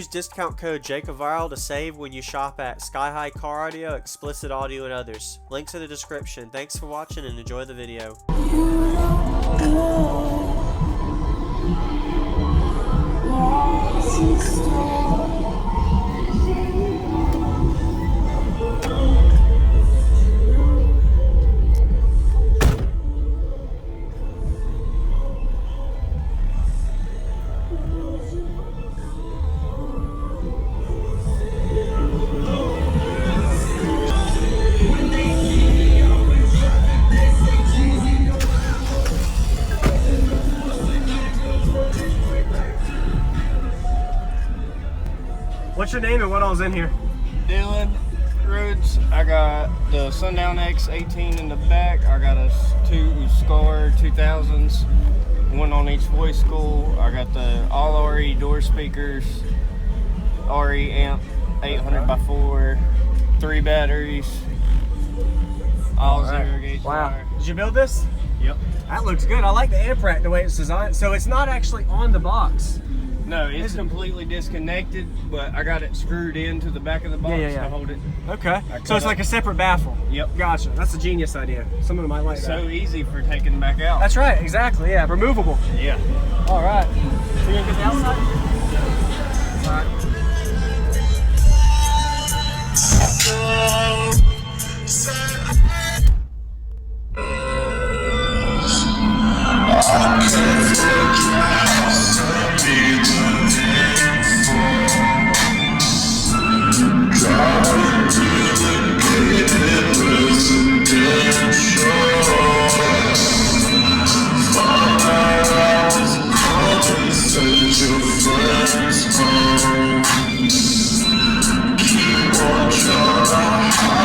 Use discount code JACOVIRAL to save when you shop at Sky High Car Audio, Explicit Audio, and others. Links in the description. Thanks for watching and enjoy the video. What's your name and what all's in here? Dillon, Roots. I got the Sundown X18 in the back. I got two Scar 2000s, one on each voice school. I got the all RE door speakers, RE amp 800x4, 3 batteries, all zero gauge wire. Did you build this? Yep. That looks good. I like the amp rack the way it's designed. So it's not actually on the box. No, it's completely disconnected, but I got it screwed into the back of the box to hold it. Okay. So it's like a separate baffle. Yep. Gotcha. That's a genius idea. Someone might like that. So easy for taking back out. That's right. Exactly. Yeah. Removable. Yeah. All right. So you gonna get the outside? All right. Keep on trying.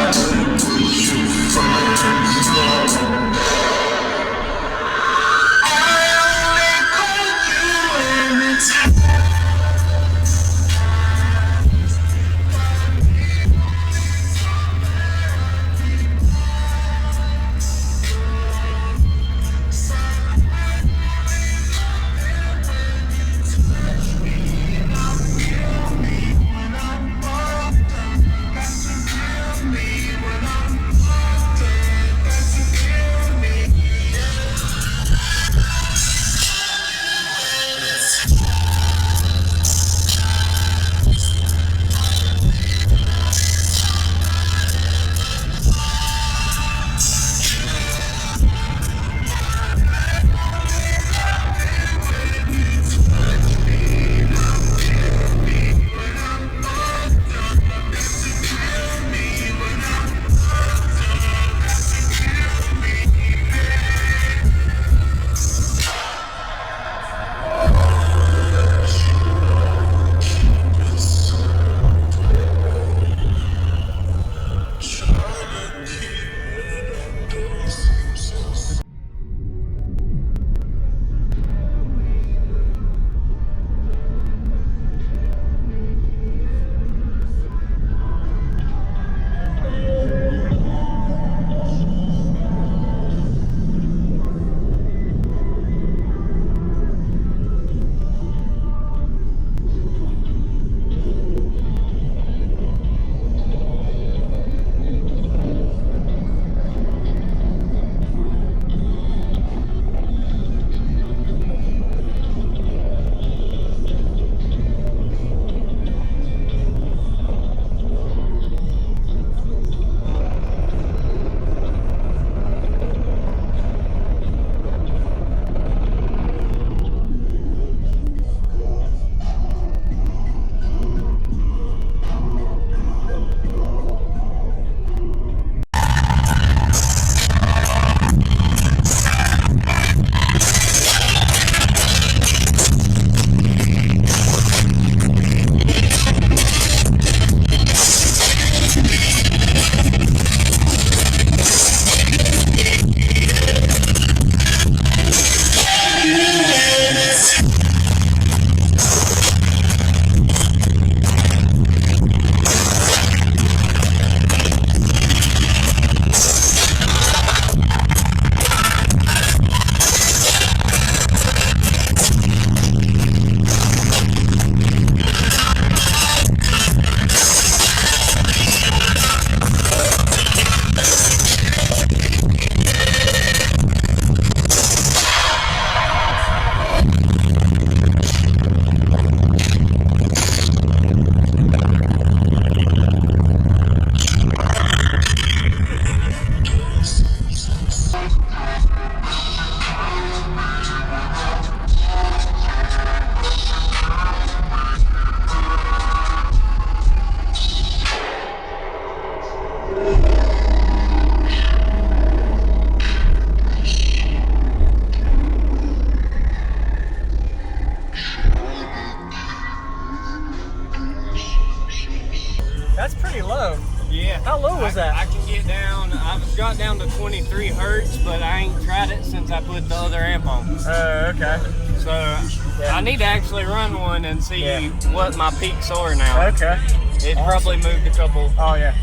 23 hertz, but I ain't tried it since I put the other amp on. Okay. So I need to actually run one and see what my peaks are now. Okay. It probably moved a couple. Oh yeah.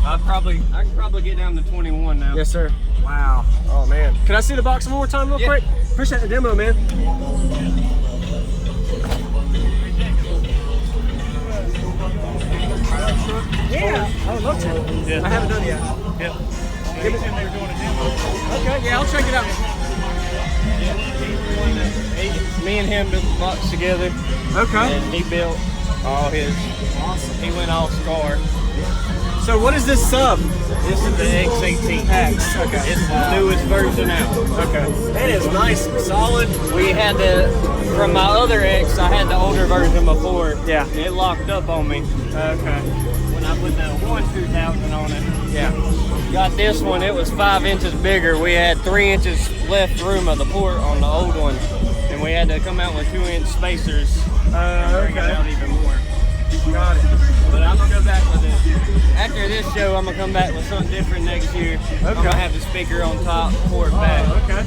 I can probably get down to 21 now. Yes, sir. Wow. Oh man. Can I see the box one more time real quick? Appreciate the demo, man. Yeah, I would love to. Yeah. I haven't done it yet. Yep. They were doing a demo. Okay, yeah, I'll check it out. Me and him built the box together. Okay. And he built all his. Awesome. He went all scar. So what is this sub? This is the X18. X. Okay. It's the newest version out. Okay. It is nice, solid. We had from my other X, I had the older version before. Yeah. It locked up on me. Okay. When I put the 2000 on it. Yeah. Got this one, it was 5 inches bigger. We had 3 inches left room of the port on the old one. And we had to come out with 2-inch spacers. Bring it out even more. Got it. But I'm gonna go back with it. After this show, I'm gonna come back with something different next year. Okay. I'm gonna have the speaker on top, port back. Oh, okay.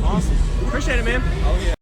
Awesome. Appreciate it, man. Oh yeah.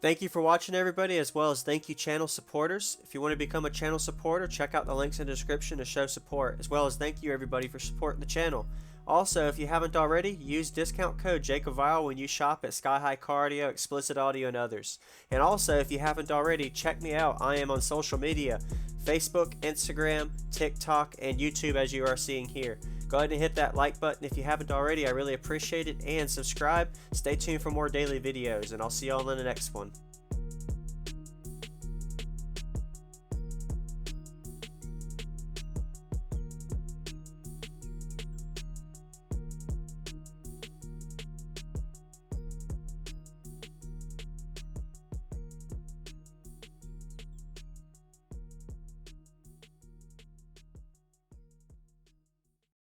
Thank you for watching, everybody, as well as thank you channel supporters. If you want to become a channel supporter, check out the links in the description to show support, as well as thank you everybody for supporting the channel. Also, if you haven't already, use discount code JACOBVIRAL when you shop at Sky High Car Audio, Explicit Audio, and others. And also, if you haven't already, check me out. I am on social media, Facebook, Instagram, TikTok, and YouTube, as you are seeing here. Go ahead and hit that like button if you haven't already. I really appreciate it. And subscribe. Stay tuned for more daily videos, and I'll see you all in the next one.